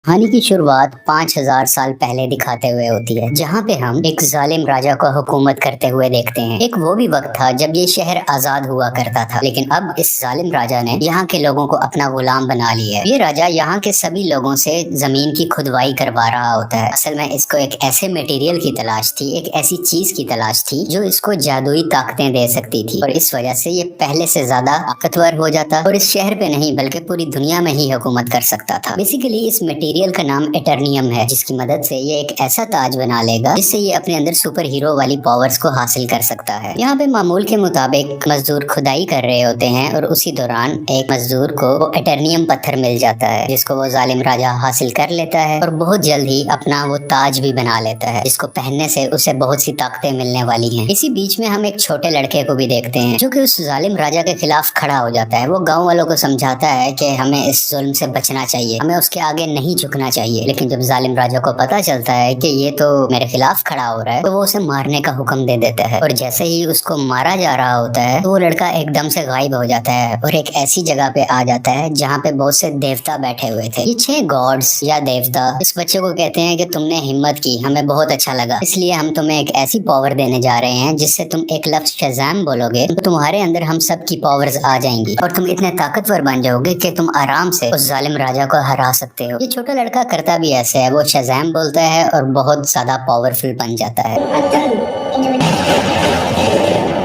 कहानी की शुरुआत 5000 साल पहले दिखाते हुए होती है, जहाँ पे हम एक जालिम राजा को हुकूमत करते हुए देखते हैं। एक वो भी वक्त था जब ये शहर आजाद हुआ करता था, लेकिन अब इस जालिम राजा ने यहाँ के लोगों को अपना गुलाम बना लिया है। ये राजा यहाँ के सभी लोगों से जमीन की खुदवाई करवा रहा होता है। असल में इसको एक ऐसे मटेरियल की तलाश थी, एक ऐसी चीज की तलाश थी जो इसको जादुई ताकतें दे सकती थी, और इस वजह से ये पहले से ज्यादा ताकतवर हो जाता और इस शहर पे नहीं बल्कि पूरी दुनिया में ही हुकूमत कर सकता था। बेसिकली इस मटेरियल का नाम एटर्नियम है, जिसकी मदद से ये एक ऐसा ताज बना लेगा जिससे ये अपने अंदर सुपर हीरो वाली पावर्स को हासिल कर सकता है। यहाँ पे मामूल के मुताबिक मजदूर खुदाई कर रहे होते हैं और उसी दौरान एक मजदूर को वो एटर्नियम पत्थर मिल जाता है, जिसको वो जालिम राजा हासिल कर लेता है और बहुत जल्द ही अपना वो ताज भी बना लेता है, जिसको पहनने से उसे बहुत सी ताकतें मिलने वाली हैं। इसी बीच में हम एक छोटे लड़के को भी देखते हैं जो कि उस जालिम राजा के खिलाफ खड़ा हो जाता है। वो गाँव वालों को समझाता है कि हमें इस जुल्म से बचना चाहिए, हमें उसके आगे नहीं झुकना चाहिए। लेकिन जब जालिम राजा को पता चलता है कि ये तो मेरे खिलाफ खड़ा हो रहा है, तो वो उसे मारने का हुक्म दे देता है। और जैसे ही उसको मारा जा रहा होता है तो वो लड़का एकदम से गायब हो जाता है और एक ऐसी जगह पे आ जाता है जहाँ पे बहुत से देवता बैठे हुए थे। ये 6 गॉड्स या देवता इस बच्चे को कहते हैं कि तुमने हिम्मत की, हमें बहुत अच्छा लगा, इसलिए हम तुम्हें एक ऐसी पावर देने जा रहे हैं जिससे तुम एक लफ्ज शज़ाम बोलोगे तो तुम्हारे अंदर हम सब की पावर्स आ जाएंगी और तुम इतने ताकतवर बन जाओगे कि तुम आराम से उस जालिम राजा को हरा सकते हो। ये छोटा लड़का करता भी ऐसे है, वो शज़ाम बोलता है और बहुत ज्यादा पावरफुल बन जाता है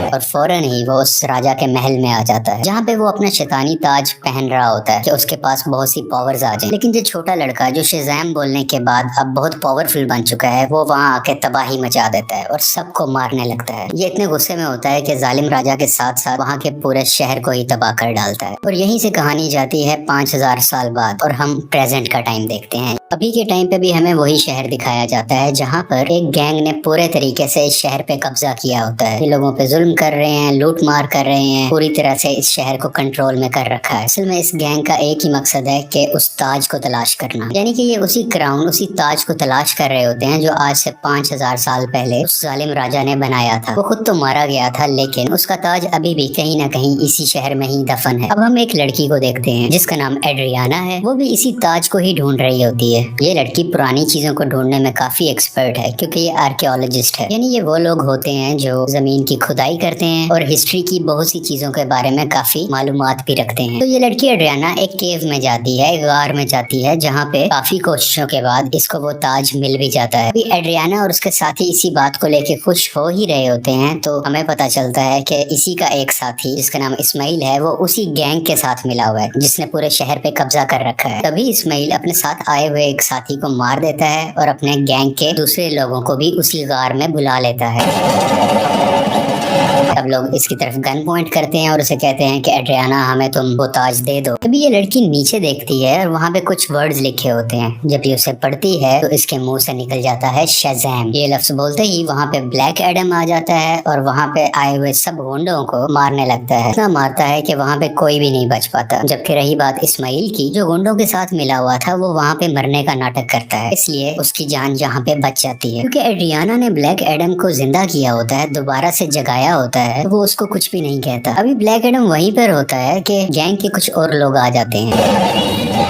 और फौरन ही वो उस राजा के महल में आ जाता है, जहाँ पे वो अपना शैतानी ताज पहन रहा होता है कि उसके पास बहुत सी पावर्स आ जाए। लेकिन जो छोटा लड़का जो शज़ाम बोलने के बाद अब बहुत पावरफुल बन चुका है, वो वहाँ आके तबाही मचा देता है और सबको मारने लगता है। ये इतने गुस्से में होता है कि जालिम राजा के साथ साथ वहाँ के पूरे शहर को ही तबाह कर डालता है। और यहीं से कहानी जाती है 5000 साल बाद और हम प्रेजेंट का टाइम देखते हैं। अभी के टाइम पे भी हमें वही शहर दिखाया जाता है जहाँ पर एक गैंग ने पूरे तरीके से इस शहर पे कब्जा किया होता है। ये लोगों पे जुल्म कर रहे हैं, लूट मार कर रहे हैं, पूरी तरह से इस शहर को कंट्रोल में कर रखा है। असल में इस गैंग का एक ही मकसद है कि उस ताज को तलाश करना, यानी कि ये उसी क्राउन, उसी ताज को तलाश कर रहे होते हैं जो आज से 5000 साल पहले उस जालिम राजा ने बनाया था। वो खुद तो मारा गया था, लेकिन उसका ताज अभी भी कहीं ना कहीं इसी शहर में ही दफन है। अब हम एक लड़की को देखते हैं जिसका नाम एड्रियाना है। वो भी इसी ताज को ही ढूंढ रही होती है। ये लड़की पुरानी चीजों को ढूंढने में काफी एक्सपर्ट है, क्योंकि ये आर्कियोलॉजिस्ट है, यानी ये वो लोग होते हैं जो जमीन की खुदाई करते हैं और हिस्ट्री की बहुत सी चीजों के बारे में काफी मालूमात भी रखते हैं। तो ये लड़की एड्रियाना एक केव में जाती है, एक गार में जाती है, जहाँ पे काफी कोशिशों के बाद इसको वो ताज मिल भी जाता है। अभी एड्रियाना और उसके साथी इसी बात को लेके खुश हो ही रहे होते हैं, तो हमें पता चलता है कि इसी का एक साथी जिसका नाम इस्माइल है, वो उसी गैंग के साथ मिला हुआ है जिसने पूरे शहर पे कब्जा कर रखा है। तभी इस्माइल अपने साथ आए हुए एक साथी को मार देता है और अपने गैंग के दूसरे लोगों को भी उसी गार में बुला लेता है। सब लोग इसकी तरफ गन पॉइंट करते हैं और उसे कहते हैं कि एड्रियाना हमें तुम वो ताज दे दो। तभी ये लड़की नीचे देखती है और वहाँ पे कुछ वर्ड्स लिखे होते हैं। जब ये उसे पढ़ती है तो इसके मुंह से निकल जाता है शज़ाम। ये लफ्ज बोलते ही वहाँ पे ब्लैक एडम आ जाता है और वहाँ पे आए हुए सब गुंडों को मारने लगता है। इतना मारता है कि वहाँ पे कोई भी नहीं बच पाता। जबकि रही बात इस्माइल की, जो गुंडों के साथ मिला हुआ था, वो वहाँ पे मरने का नाटक करता है, इसलिए उसकी जान जहाँ पे बच जाती है। क्योंकि एड्रियाना ने ब्लैक एडम को जिंदा किया होता है, दोबारा से जगाया होता है, तो वो उसको कुछ भी नहीं कहता। अभी ब्लैक एडम वहीं पर होता है कि गैंग के कुछ और लोग आ जाते हैं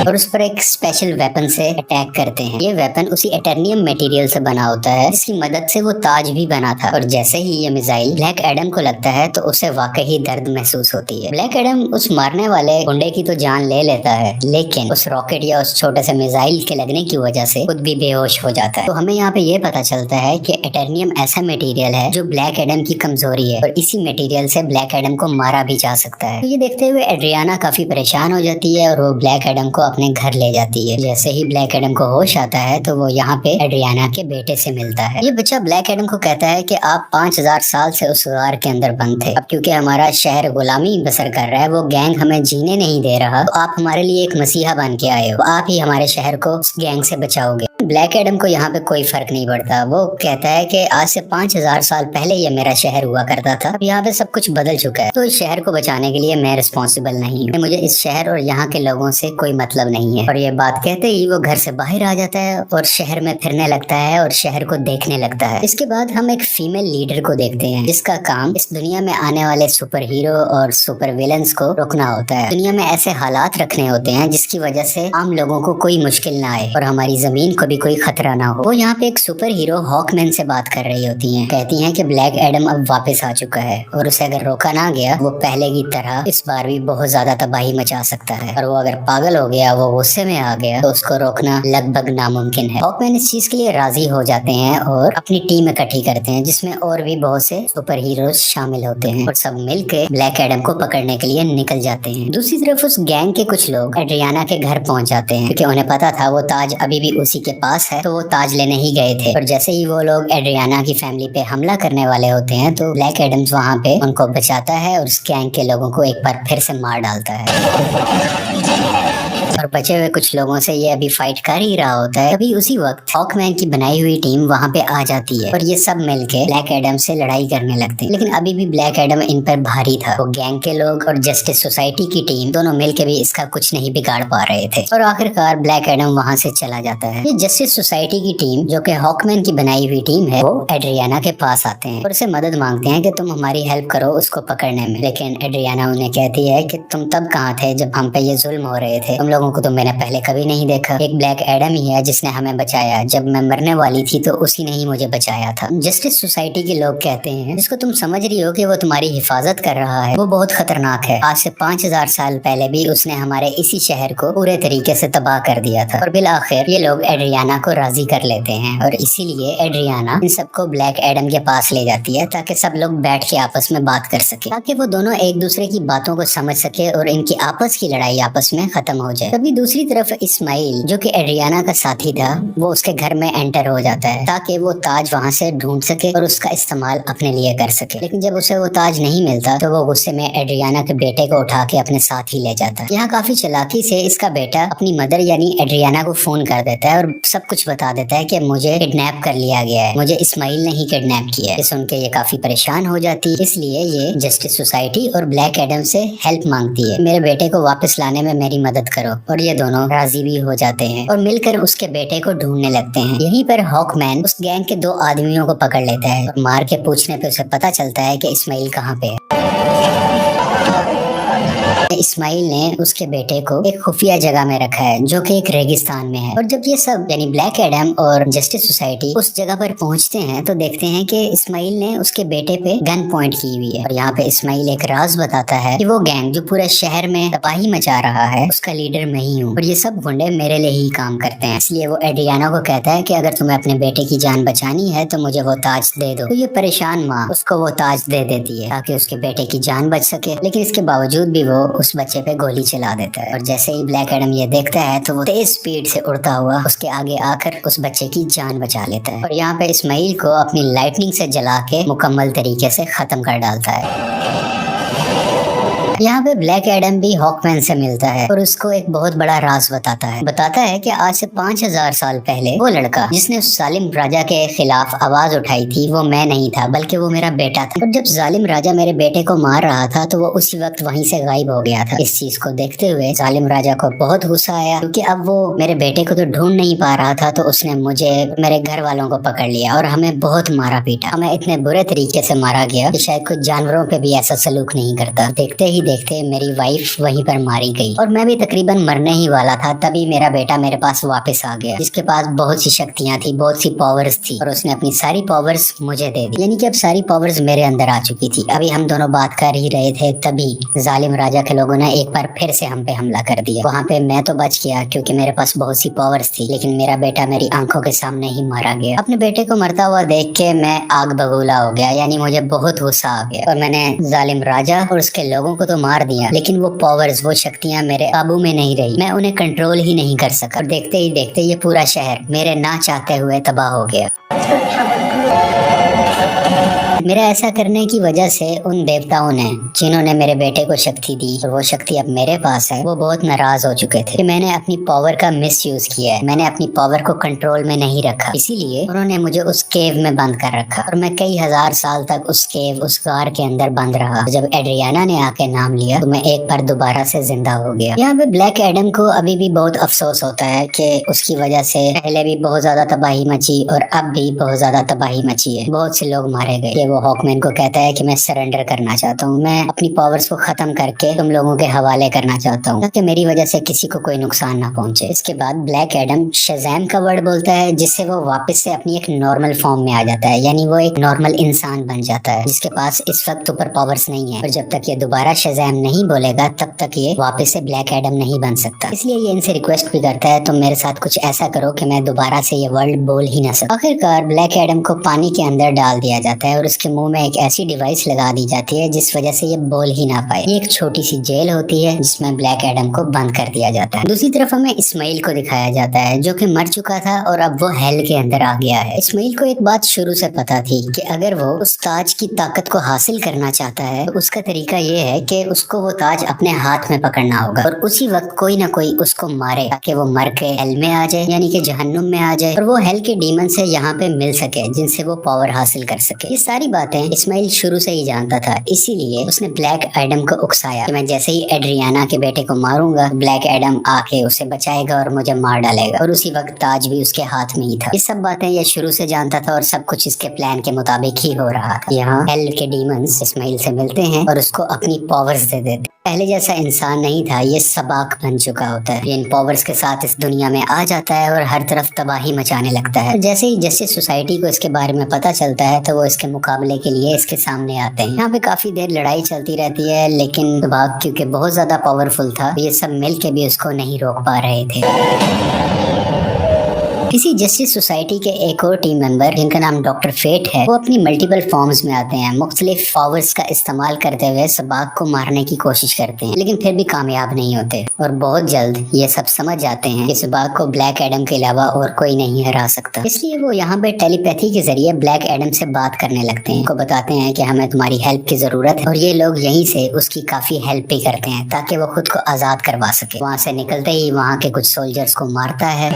और उस पर एक स्पेशल वेपन से अटैक करते हैं। ये वेपन उसी एटर्नियम मटेरियल से बना होता है जिसकी मदद से वो ताज भी बना था। और जैसे ही ये मिसाइल ब्लैक एडम को लगता है तो उसे वाकई ही दर्द महसूस होती है। ब्लैक एडम उस मारने वाले गुंडे की तो जान ले लेता है, लेकिन उस रॉकेट या उस छोटे से मिसाइल के लगने की वजह से खुद भी बेहोश हो जाता है। तो हमें यहाँ पे ये पता चलता है कि एटर्नियम ऐसा मटेरियल है जो ब्लैक एडम की कमजोरी है और इसी मटेरियल से ब्लैक एडम को मारा भी जा सकता है। तो ये देखते हुए एड्रियाना काफी परेशान हो जाती है और वो ब्लैक एडम को अपने घर ले जाती है। जैसे ही ब्लैक एडम को होश आता है तो वो यहाँ पे एड्रियाना के बेटे से मिलता है। ये बच्चा ब्लैक एडम को कहता है कि आप 5000 साल से उस गार के अंदर बंद थे, अब क्योंकि हमारा शहर गुलामी बसर कर रहा है, वो गैंग हमें जीने नहीं दे रहा, तो आप हमारे लिए एक मसीहा बन के आए हो, आप ही हमारे शहर को उस गैंग से बचाओगे। ब्लैक एडम को यहाँ पे कोई फर्क नहीं पड़ता। वो कहता है कि आज से 5000 साल पहले ये मेरा शहर हुआ करता था, अब यहाँ पे सब कुछ बदल चुका है, तो इस शहर को बचाने के लिए मैं रिस्पॉन्सिबल नहीं हूँ। मुझे इस शहर और यहाँ के लोगों से कोई मतलब नहीं है। और ये बात कहते ही वो घर से बाहर आ जाता है और शहर में फिरने लगता है और शहर को देखने लगता है। इसके बाद हम एक फीमेल लीडर को देखते हैं जिसका काम इस दुनिया में आने वाले सुपर हीरो और सुपर विलन्स को रोकना होता है। दुनिया में ऐसे हालात रखने होते हैं जिसकी वजह से आम लोगों को कोई मुश्किल ना आए और हमारी जमीन को भी कोई खतरा ना हो। वो यहाँ पे एक सुपर हीरो हॉकमैन से बात कर रही होती हैं। कहती हैं कि ब्लैक एडम अब वापस आ चुका है और उसे अगर रोका ना गया वो पहले की तरह इस बार भी बहुत ज्यादा तबाही मचा सकता है, और वो अगर पागल हो गया, वो गुस्से में आ गया, तो उसको रोकना लगभग नामुमकिन है। हॉकमैन इस चीज के लिए राजी हो जाते हैं और अपनी टीम इकट्ठी करते हैं जिसमें और भी बहुत से सुपर हीरोज शामिल होते हैं और सब मिलकर ब्लैक एडम को पकड़ने के लिए निकल जाते हैं। दूसरी तरफ उस गैंग के कुछ लोग एड्रियाना के घर पहुंच जाते हैं क्योंकि उन्हें पता था वो ताज अभी भी उसी के पास है, तो वो ताज लेने ही गए थे। और जैसे ही वो लोग एड्रियाना की फैमिली पे हमला करने वाले होते हैं तो ब्लैक एडम्स वहाँ पे उनको बचाता है और उस गैंग के लोगों को एक बार फिर से मार डालता है। और बचे हुए कुछ लोगों से ये अभी फाइट कर ही रहा होता है। तभी उसी वक्त हॉकमैन की बनाई हुई टीम वहाँ पे आ जाती है और ये सब मिलके ब्लैक एडम से लड़ाई करने लगते हैं। लेकिन अभी भी ब्लैक एडम इन पर भारी था। वो गैंग के लोग और जस्टिस सोसाइटी की टीम दोनों मिलके भी इसका कुछ नहीं बिगाड़ पा रहे थे और आखिरकार ब्लैक एडम वहाँ से चला जाता है। ये जस्टिस सोसाइटी की टीम जो कि हॉकमैन की बनाई हुई टीम है, वो एड्रियाना के पास आते हैं और उसे मदद मांगते हैं कि तुम हमारी हेल्प करो उसको पकड़ने में। लेकिन एड्रियाना उन्हें कहती है कि तुम तब कहाँ थे जब हम पे ये जुल्म हो रहे थे, तुम लोगों को तो मैंने पहले कभी नहीं देखा। एक ब्लैक एडम ही है जिसने हमें बचाया, जब मैं मरने वाली थी तो उसी ने ही मुझे बचाया था। जस्टिस सोसाइटी के लोग कहते हैं जिसको तुम समझ रही हो कि वो तुम्हारी हिफाजत कर रहा है वो बहुत खतरनाक है। आज से 5000 साल पहले भी उसने हमारे इसी शहर को पूरे तरीके से तबाह कर दिया था। और बिल आखिर ये लोग एड्रियाना को राजी कर लेते हैं और इसीलिए एड्रियाना इन सबको ब्लैक एडम के पास ले जाती है ताकि सब लोग बैठ के आपस में बात कर सके, ताकि वो दोनों एक दूसरे की बातों को समझ सके और इनकी आपस की लड़ाई आपस में खत्म हो जाए। तभी दूसरी तरफ इस्माइल जो कि एड्रियाना का साथी था वो उसके घर में एंटर हो जाता है ताकि वो ताज वहाँ से ढूंढ सके और उसका इस्तेमाल अपने लिए कर सके। लेकिन जब उसे वो ताज नहीं मिलता तो वो गुस्से में एड्रियाना के बेटे को उठा के अपने साथ ही ले जाता है। यहाँ काफी चालाकी से इसका बेटा अपनी मदर यानी एड्रियाना को फोन कर देता है और सब कुछ बता देता है कि मुझे किडनैप कर लिया गया है, मुझे इस्माइल ने ही किडनैप किया है। सुन के ये काफी परेशान हो जाती है, इसलिए ये जस्टिस सोसाइटी और ब्लैक एडम से हेल्प मांगती है, मेरे बेटे को वापस लाने में मेरी मदद करो। और ये दोनों राजी भी हो जाते हैं और मिलकर उसके बेटे को ढूंढने लगते हैं। यहीं पर हॉकमैन उस गैंग के 2 आदमियों को पकड़ लेता है और मार के पूछने पे उसे पता चलता है कि इस्माइल कहाँ पे है। इस्माइल ने उसके बेटे को एक खुफिया जगह में रखा है जो कि एक रेगिस्तान में है। और जब ये सब यानी ब्लैक एडम और जस्टिस सोसाइटी उस जगह पर पहुंचते हैं तो देखते हैं कि इस्माइल ने उसके बेटे पे गन पॉइंट की हुई है। और यहाँ पे इस्माइल एक राज बताता है कि वो गैंग जो पूरे शहर में तबाही मचा रहा है उसका लीडर मैं ही हूँ और ये सब गुंडे मेरे लिए ही काम करते हैं। इसलिए वो एड्रियाना को कहता है कि अगर तुम्हें अपने बेटे की जान बचानी है तो मुझे वो ताज दे दो। तो ये परेशान माँ उसको वो ताज दे देती है ताकि उसके बेटे की जान बच सके। लेकिन इसके बावजूद भी वो उस बच्चे पे गोली चला देता है। और जैसे ही ब्लैक एडम ये देखता है तो वो तेज स्पीड से उड़ता हुआ उसके आगे आकर उस बच्चे की जान बचा लेता है और यहाँ पे इस्माइल को अपनी लाइटनिंग से जला के मुकम्मल तरीके से खत्म कर डालता है। यहाँ पे ब्लैक एडम भी हॉकमैन से मिलता है और उसको एक बहुत बड़ा राज बताता है कि आज से 5000 साल पहले वो लड़का जिसने उस जालिम राजा के खिलाफ आवाज उठाई थी वो मैं नहीं था बल्कि वो मेरा बेटा था। और जब जालिम राजा मेरे बेटे को मार रहा था तो वो उसी वक्त वहीं से गायब हो गया था। इस चीज को देखते हुए जालिम राजा को बहुत गुस्सा आया क्योंकि अब वो मेरे बेटे को तो ढूंढ नहीं पा रहा था, तो उसने मुझे मेरे घर वालों को पकड़ लिया और हमें बहुत मारा पीटा। हमें इतने बुरे तरीके से मारा गया कि शायद कुछ जानवरों पे भी ऐसा सलूक नहीं करता। देखते ही देखते मेरी वाइफ वहीं पर मारी गई और मैं भी तकरीबन मरने ही वाला था। तभी मेरा बेटा मेरे पास वापस आ गया जिसके पास बहुत सी शक्तियां थी, बहुत सी पावर्स थी और उसने अपनी सारी पावर्स मुझे दे दी, यानी कि अब सारी पावर्स मेरे अंदर आ चुकी थी। अभी हम दोनों बात कर ही रहे थे तभी जालिम राजा के लोगों ने एक बार फिर से हम पे हमला कर दिया। वहाँ पे मैं तो बच गया क्योंकि मेरे पास बहुत सी पावर्स थी, लेकिन मेरा बेटा मेरी आंखों के सामने ही मारा गया। अपने बेटे को मरता हुआ देख के मैं आग बबूला हो गया, यानी मुझे बहुत गुस्सा आ गया और मैंने जालिम राजा और उसके लोगों को तो मार दिया, लेकिन वो पावर्स, वो शक्तियां मेरे काबू में नहीं रही। मैं उन्हें कंट्रोल ही नहीं कर सका और देखते ही देखते ये पूरा शहर मेरे ना चाहते हुए तबाह हो गया। मेरा ऐसा करने की वजह से उन देवताओं ने, जिन्होंने मेरे बेटे को शक्ति दी और वो शक्ति अब मेरे पास है, वो बहुत नाराज हो चुके थे कि मैंने अपनी पावर का मिसयूज किया है, मैंने अपनी पावर को कंट्रोल में नहीं रखा। इसीलिए उन्होंने मुझे उस केव में बंद कर रखा और मैं कई हजार साल तक उस केव, उस गार के अंदर बंद रहा। जब एड्रियाना ने आके नाम लिया तो मैं एक बार दोबारा से जिंदा हो गया। यहाँ पे ब्लैक एडम को अभी भी बहुत अफसोस होता है कि उसकी वजह से पहले भी बहुत ज्यादा तबाही मची और अब भी बहुत ज्यादा तबाही मची है, बहुत से लोग मारे गए। ये वो हॉकमैन को कहता है कि मैं सरेंडर करना चाहता हूँ, मैं अपनी पावर्स को खत्म करके तुम लोगों के हवाले करना चाहता हूँ ताकि मेरी वजह से किसी को कोई नुकसान ना पहुंचे। इसके बाद ब्लैक एडम शज़ैम का वर्ड बोलता है, जिससे वो वापस से अपनी एक नॉर्मल फॉर्म में आ जाता है, यानी वो एक नॉर्मल इंसान बन जाता है जिसके पास इस वक्त सुपर पावर्स नहीं है। और जब तक ये दोबारा शज़ैम नहीं बोलेगा तब तक ये वापस से ब्लैक एडम नहीं बन सकता। इसलिए ये इनसे रिक्वेस्ट भी करता है, तुम मेरे साथ कुछ ऐसा करो कि मैं दोबारा से ये वर्ल्ड बोल ही ना सकूं। आखिरकार ब्लैक एडम को पानी के अंदर डाल दिया जाता है और उसके मुंह में एक ऐसी डिवाइस लगा दी जाती है जिस वजह से ये बोल ही ना पाए। ये एक छोटी सी जेल होती है जिसमें ब्लैक एडम को बंद कर दिया जाता है। दूसरी तरफ हमें इस्माइल को दिखाया जाता है जो कि मर चुका था और अब वो हेल के अंदर आ गया है। इस्माइल को एक बात शुरू से पता थी कि अगर वो उस ताज की ताकत को हासिल करना चाहता है तो उसका तरीका ये है कि उसको वो ताज अपने हाथ में पकड़ना होगा और उसी वक्त कोई ना कोई उसको मारे ताकि वो मर के हेल में आ जाए, यानी कि जहन्नुम में आ जाए और वो हेल के डीमन से यहाँ पे मिल सके जिनसे वो पावर हासिल कर सके। ये सारी बातें इस्माइल शुरू से ही जानता था, इसीलिए उसने ब्लैक एडम को उकसाया कि मैं जैसे ही एड्रियाना के बेटे को मारूंगा ब्लैक एडम आके उसे बचाएगा और मुझे मार डालेगा और उसी वक्त ताज भी उसके हाथ में ही था। ये सब बातें ये शुरू से जानता था और सब कुछ इसके प्लान के मुताबिक ही हो रहा था। यहाँ हेल के डीमंस इस्माइल से मिलते हैं और उसको अपनी पावर्स दे देते। पहले जैसा इंसान नहीं था, ये सबाक बन चुका होता है। इन पावर्स के साथ इस दुनिया में आ जाता है और हर तरफ तबाही मचाने लगता है। जैसे ही जस्टिस सोसाइटी को इसके बारे में पता चलता है तो वो इसके मुकाबले के लिए इसके सामने आते हैं। यहाँ पे काफी देर लड़ाई चलती रहती है, लेकिन सबाक क्योंकि बहुत ज्यादा पावरफुल था, ये सब मिल के भी उसको नहीं रोक पा रहे थे। इसी जस्टिस सोसाइटी के एक और टीम मेंबर जिनका नाम डॉक्टर फेट है, वो अपनी मल्टीपल फॉर्म्स में आते हैं, मुख्तलिफ पावर्स का इस्तेमाल करते हुए सबाक को मारने की कोशिश करते हैं, लेकिन फिर भी कामयाब नहीं होते और बहुत जल्द ये सब समझ जाते हैं कि सबाक को ब्लैक एडम के अलावा और कोई नहीं हरा सकता। इसलिए वो यहाँ पे टेलीपैथी के जरिए ब्लैक एडम से बात करने लगते हैं, उनको बताते हैं कि हमें तुम्हारी हेल्प की जरूरत है और ये लोग यहीं से उसकी काफी हेल्प भी करते हैं ताकि वो खुद को आजाद करवा सके। वहाँ से निकलते ही वहाँ के कुछ सोल्जर्स को मारता है,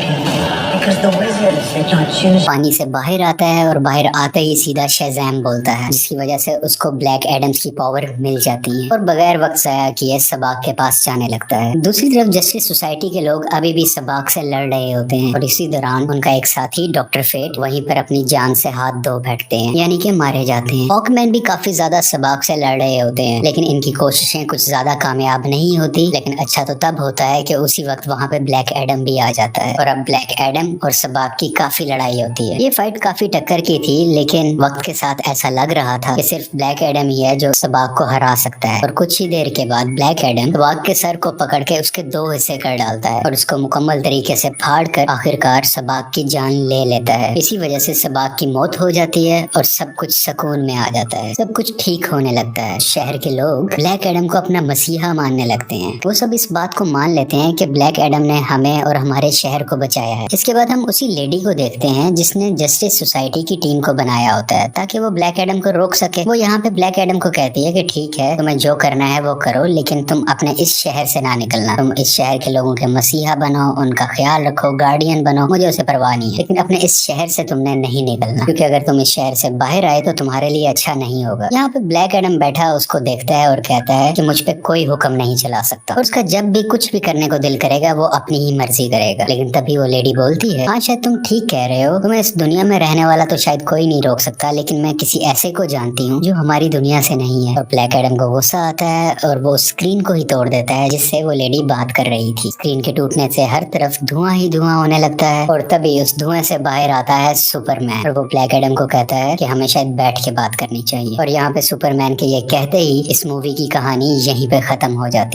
पानी से बाहर आता है और बाहर आते ही सीधा शज़ैम बोलता है, जिसकी वजह से उसको ब्लैक एडम्स की पावर मिल जाती है और बगैर वक्त ज़ाया किए सबाक के पास जाने लगता है। दूसरी तरफ जस्टिस सोसाइटी के लोग अभी भी सबाक से लड़ रहे होते हैं और इसी दौरान उनका एक साथी डॉक्टर फेट वहीं पर अपनी जान से हाथ धो बैठते हैं, यानी कि मारे जाते हैं। हॉकमैन भी काफी ज्यादा सबाक से लड़ रहे होते हैं, लेकिन इनकी कोशिशें कुछ ज्यादा कामयाब नहीं होती। लेकिन अच्छा तो तब होता है कि उसी वक्त वहाँ पे ब्लैक एडम भी आ जाता है और अब ब्लैक एडम और सबाक की काफी लड़ाई होती है। ये फाइट काफी टक्कर की थी, लेकिन वक्त के साथ ऐसा लग रहा था कि सिर्फ ब्लैक एडम ही है जो सबाक को हरा सकता है। और कुछ ही देर के बाद ब्लैक एडम सबाक के सर को पकड़ के उसके 2 हिस्से कर डालता है और उसको मुकम्मल तरीके से फाड़ कर आखिरकार सबाक की जान ले लेता है। इसी वजह से सबाक की मौत हो जाती है और सब कुछ सुकून में आ जाता है, सब कुछ ठीक होने लगता है। शहर के लोग ब्लैक एडम को अपना मसीहा मानने लगते हैं। वो सब इस बात को मान लेते हैं कि ब्लैक एडम ने हमें और हमारे शहर को बचाया है। इसके बाद हम उसी लेडी को देखते हैं जिसने जस्टिस सोसाइटी की टीम को बनाया होता है ताकि वो ब्लैक एडम को रोक सके। वो यहाँ पे ब्लैक एडम को कहती है कि ठीक है, तुम्हें जो करना है वो करो, लेकिन तुम अपने इस शहर से ना निकलना। तुम इस शहर के लोगों के मसीहा बनो, उनका ख्याल रखो, गार्डियन बनो, मुझे उसे परवाह नहीं है, लेकिन अपने इस शहर से तुमने नहीं निकलना, क्योंकि अगर तुम इस शहर से बाहर आए तो तुम्हारे लिए अच्छा नहीं होगा। यहाँ पे ब्लैक एडम बैठा उसको देखता है और कहता है कि मुझ पे कोई हुक्म नहीं चला सकता और उसका जब भी कुछ भी करने को दिल करेगा वो अपनी ही मर्जी करेगा। लेकिन तभी वो लेडी बोलती है, हाँ शायद तुम ठीक कह रहे हो, तुम्हें इस दुनिया में रहने वाला तो शायद कोई नहीं रोक सकता, लेकिन मैं किसी ऐसे को जानती हूँ जो हमारी दुनिया से नहीं है। और ब्लैक एडम को गुस्सा आता है और वो स्क्रीन को ही तोड़ देता है जिससे वो लेडी बात कर रही थी। स्क्रीन के टूटने से हर तरफ धुआं ही धुआं होने लगता है और तभी उस धुएं से बाहर आता है सुपरमैन और वो ब्लैक एडम को कहता है कि हमें शायद बैठ के बात करनी चाहिए। और यहाँ पे सुपरमैन के ये कहते ही इस मूवी की कहानी यहीं पे खत्म हो जाती है।